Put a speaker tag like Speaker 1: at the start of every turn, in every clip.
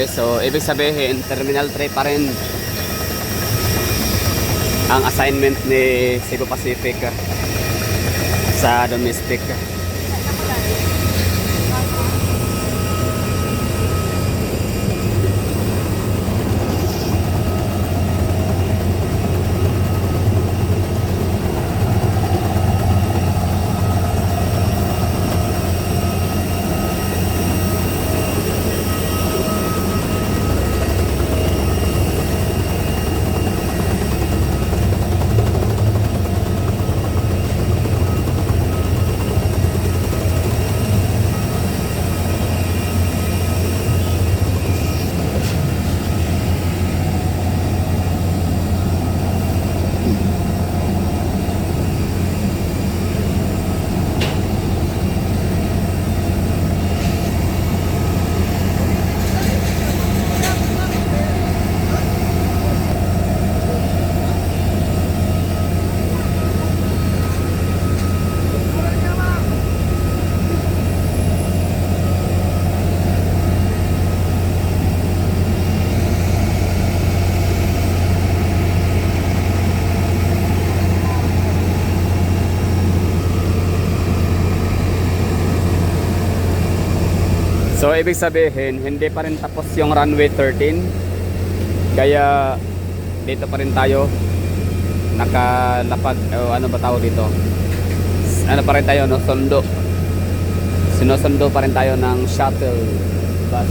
Speaker 1: Okay, so ibig sabihin Terminal 3 pa rin ang assignment ni Cebu Pacific sa domestic. So ibig sabihin, hindi pa rin tapos yung runway 13. Kaya dito pa rin tayo nakalapag, ano ba tawag dito? Ano pa rin tayo, no? Sundo. Sinusundo pa rin tayo ng shuttle bus.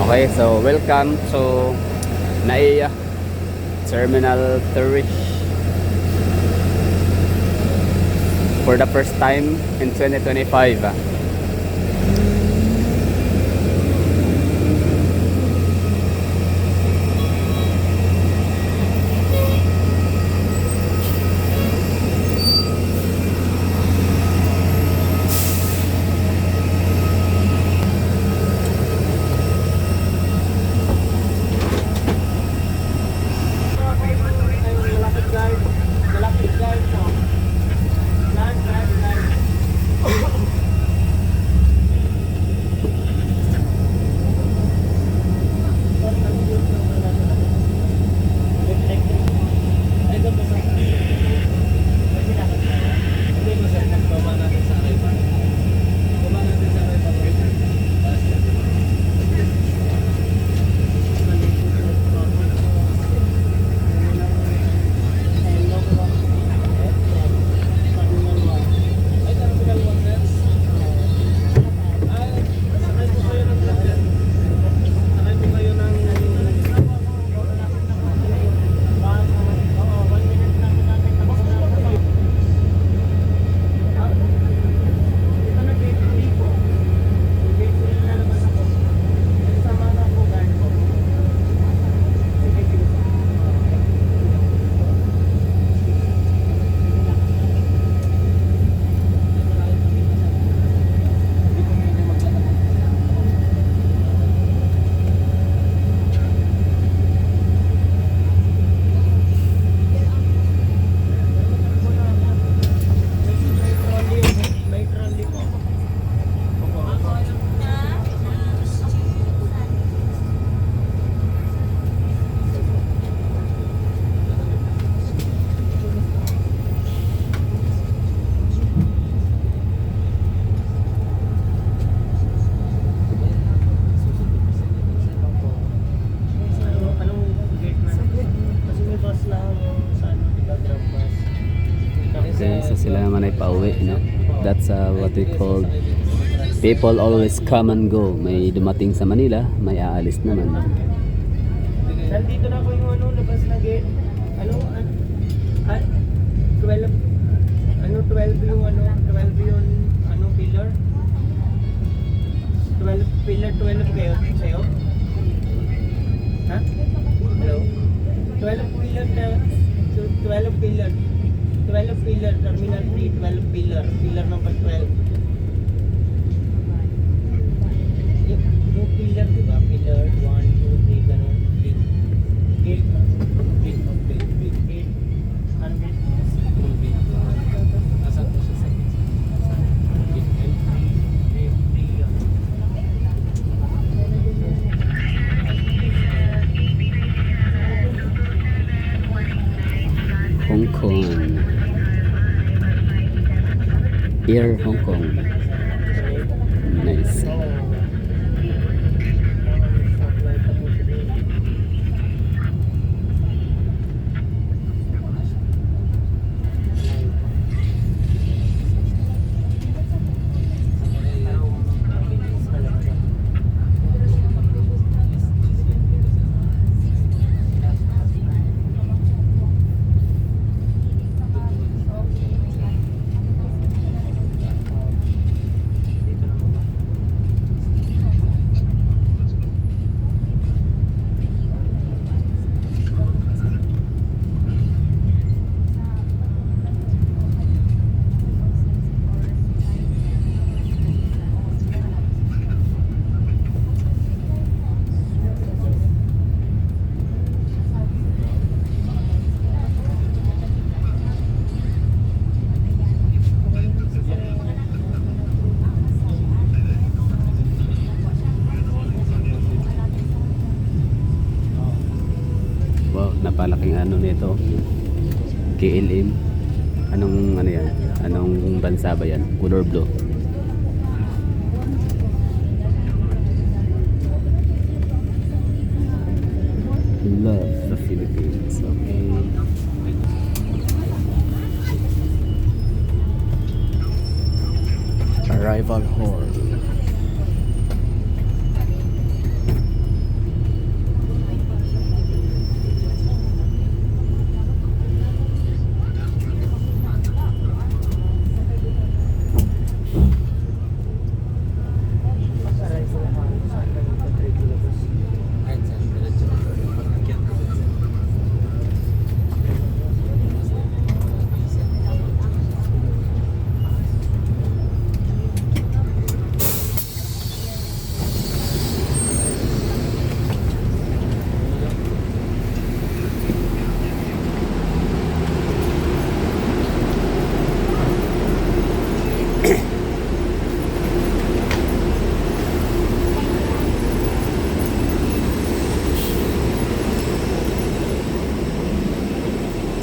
Speaker 1: Okay, so welcome to NAIA Terminal 3 for the first time in 2025. Okay, so sila naman ay pauwi, no? That's what we call people always come and go. May dumating sa Manila, may aalis naman.
Speaker 2: Nandito na po yung labas na gate. 12 yung 12 yung pillar. 12 pillar, 12 kayo sa'yo? Ha? Hello? 12 pillar na, 12 pillar. 12 pillar, terminal 3, 12 pillar, pillar number 12. pillar, di ba? Pillar, 1, 2, 3, ganun. 8. 8. Ano ba?
Speaker 3: Nasaan po siya sa
Speaker 1: Hong Kong. Air Hong Kong. Nice. Wow, napalaking ano nito. KLM. Anong ano yan? Anong bansa ba yan? Color blue. Love the Philippines. Okay. Arrival hall.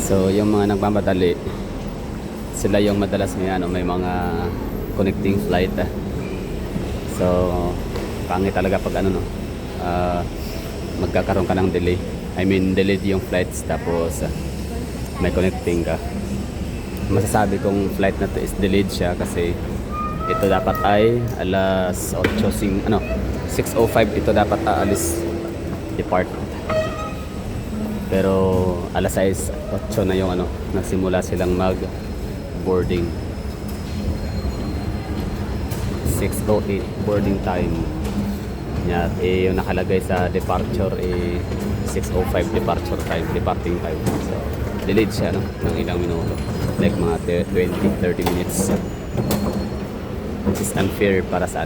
Speaker 1: So yung mga nagmamadali, sila yung madalas may mga connecting flight. So pangit talaga pag magkakaroon ka ng delay. I mean delayed yung flights tapos may connecting ka. Masasabi kong flight na to is delayed siya kasi ito dapat ay alas 6:05 ito dapat aalis depart. Pero alas 6:08 na yung nagsimula silang mag boarding. 6:08 boarding time. Yan, yung nakalagay sa departure 6:05 departure time, departing time. So delayed siya ng ilang minuto. Like mga 20-30 minutes. Which is unfair para sa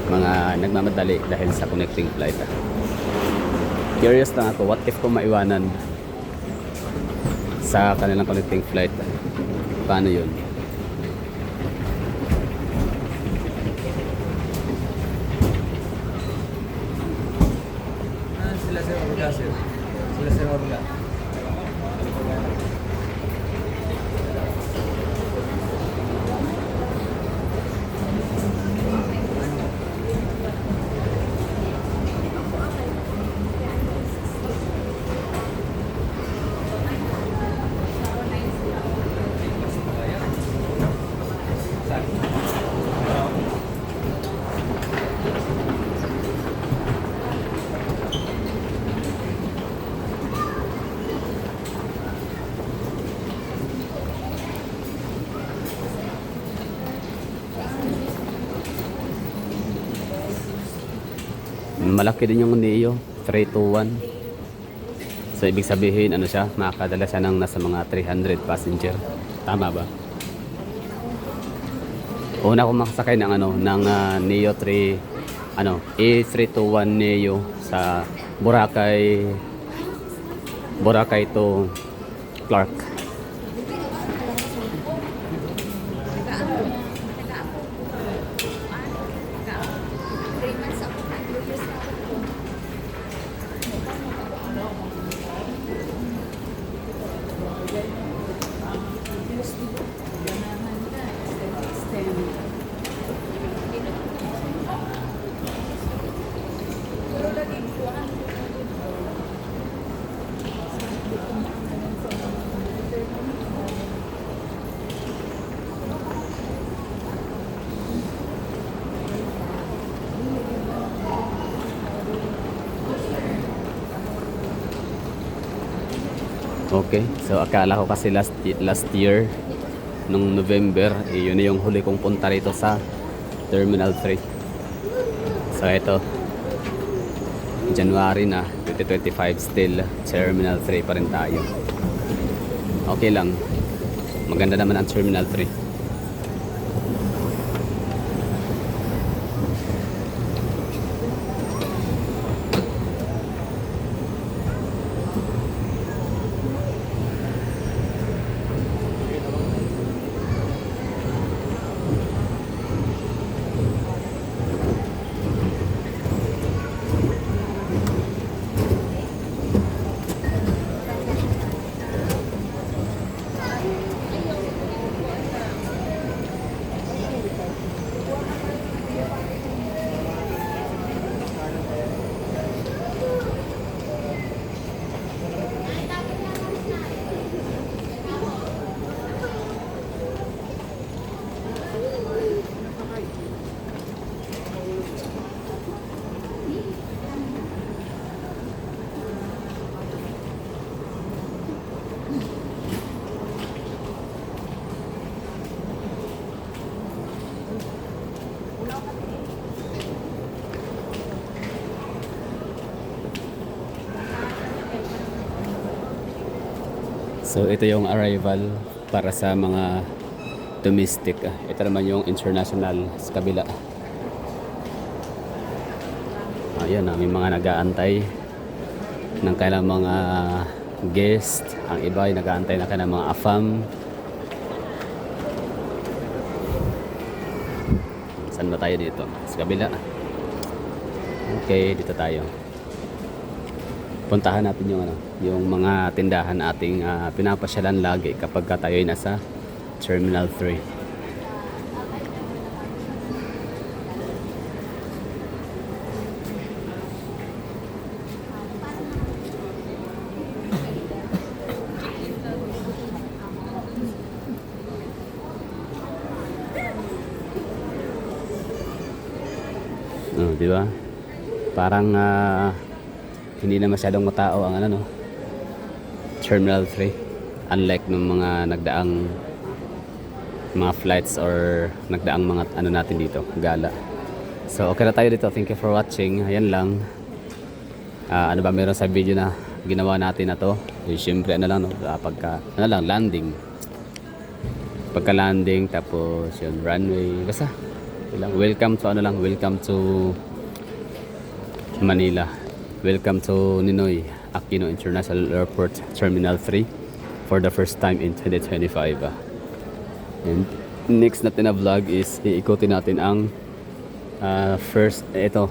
Speaker 1: mga nagmamadali dahil sa connecting flight. Curious lang ako, what if kung maiwanan sa kanilang connecting flight? Paano yun?
Speaker 3: Sila sir, Orga sir. Sila sir, Orga.
Speaker 1: Malaki din yung Neo 321. So ibig sabihin siya, makakadala siya ng nasa mga 300 passenger. Tama ba? Una ko makasakay ng Neo 3 A321 Neo sa Boracay to Clark. Okay, so akala ko kasi last year nung November, yun na yung huli kong punta rito sa Terminal 3. So ito, January na 2025, still Terminal 3 pa rin tayo. Okay lang, maganda naman ang Terminal 3. So ito yung arrival para sa mga domestic. Ito naman yung international sa kabila. Ayan, may mga nag-aantay ng kailang mga guest. Ang iba ay nag-aantay na kailang mga AFAM. Saan ba tayo dito? Sa kabila. Okay, dito tayo. Puntahan natin yung mga tindahan ating pinapasyalan lagi kapag tayo ay nasa Terminal 3. Di ba? Parang hindi na masyadong matao ang Terminal 3, unlike ng mga nagdaang mga flights or nagdaang mga natin dito, gala. So okay na tayo dito. Thank you for watching. Ayan lang. Ano ba meron sa video na ginawa natin na to? Siyempre landing. Pagka landing, tapos yun, runway, basta welcome to Manila. Welcome to Ninoy Aquino International Airport Terminal 3 for the first time in 2025. And next natin na vlog is iikutin natin ang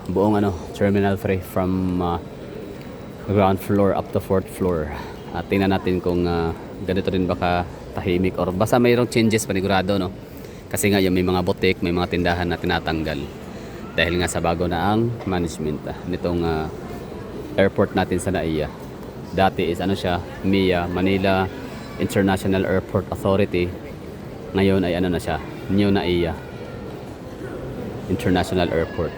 Speaker 1: buong Terminal 3 from ground floor up to 4th floor. At tingnan natin kung ganito rin baka tahimik or basta mayroong changes panigurado, no? Kasi nga may mga boutique, may mga tindahan na tinatanggal dahil nga sa bago na ang management nitong airport natin sa NAIA. Dati is MIA, Manila International Airport Authority. Ngayon ay na siya, New NAIA International Airport.